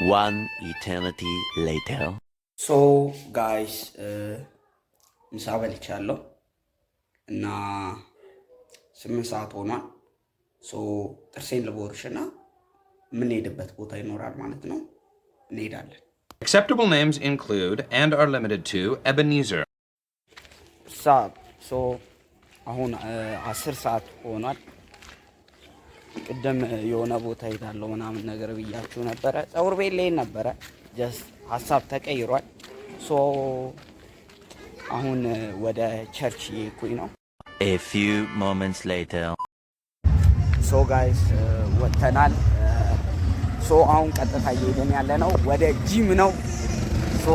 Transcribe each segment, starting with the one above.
One eternity later. So guys, ምሳ በልቻለሁ እና 8 ሰዓት ሆኗል። ሶ ጥርሴን ልቦርሽና የምንሄድበት ቦታ ይኖራል ማለት ነው። እንሄዳለን። Acceptable names include and are limited to Ebenezer. ሶ አሁን 10 ሰዓት ሆኗል። ቅድም የሆነ ቦታ ሄዳለሁ ምናምን ነገር ብያችሁ ነበረ። ጸጉር ቤት ላይ ነበረ። ጀስት ሐሳብ ተቀይሯል። ሶ አሁን ወደ ቸርች እየሄድኩኝ ነው። A few moments later. ሶ ጋይስ ወጥተናል። ሶ አሁን ቀጥታ እየሄድን ያለ ነው ወደ ጂም ነው። ሶ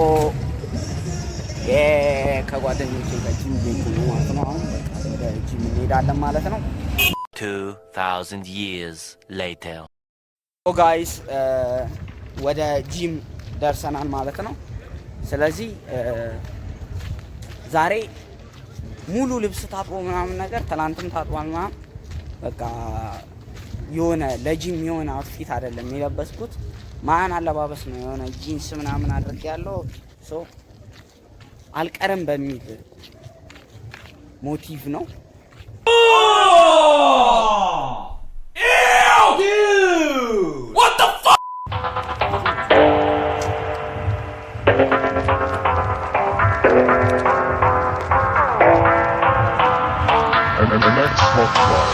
ከጓደኞቼ ጋር ጂም እየሄድኩ ነው ማለት ነው። አሁን ወደ ጂም እንሄዳለን ማለት ነው። 2000 years later. ሶ ጋይስ ወደ ጂም ደርሰናል ማለት ነው። ስለዚህ ዛሬ ሙሉ ልብስ ታጥቦ ምናምን ነገር ትላንትም ታጥቧል ምናምን በቃ የሆነ ለጂም የሆነ አውትፊት አይደለም የለበስኩት ማን አለባበስ ነው የሆነ ጂንስ ምናምን አድርጌያለሁ። ሶ አልቀርም በሚል ሞቲቭ ነው። What the fuck? And the next smoke bar.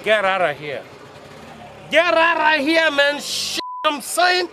Get out of here. Get out of here, man. Shit, I'm saying.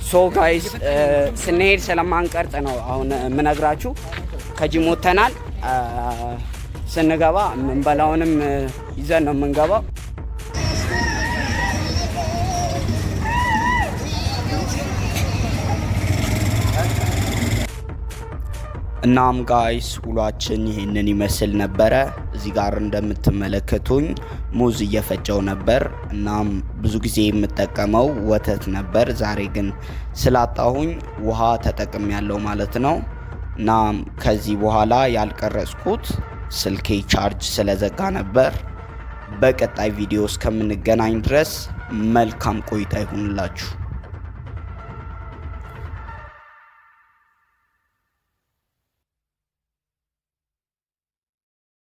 ሶ ጋይስ ስንሄድ ስለማንቀርጽ ነው አሁን የምነግራችሁ። ከጂም ወተናል። ስንገባ ምንበላውንም ይዘን ነው የምንገባው። እናም ጋይስ ውሏችን ይሄንን ይመስል ነበረ። እዚህ ጋር እንደምትመለከቱኝ ሙዝ እየፈጨው ነበር። እናም ብዙ ጊዜ የምጠቀመው ወተት ነበር። ዛሬ ግን ስላጣሁኝ ውሃ ተጠቅም ያለው ማለት ነው። እናም ከዚህ በኋላ ያልቀረጽኩት ስልኬ ቻርጅ ስለዘጋ ነበር። በቀጣይ ቪዲዮ እስከምንገናኝ ድረስ መልካም ቆይታ ይሁንላችሁ።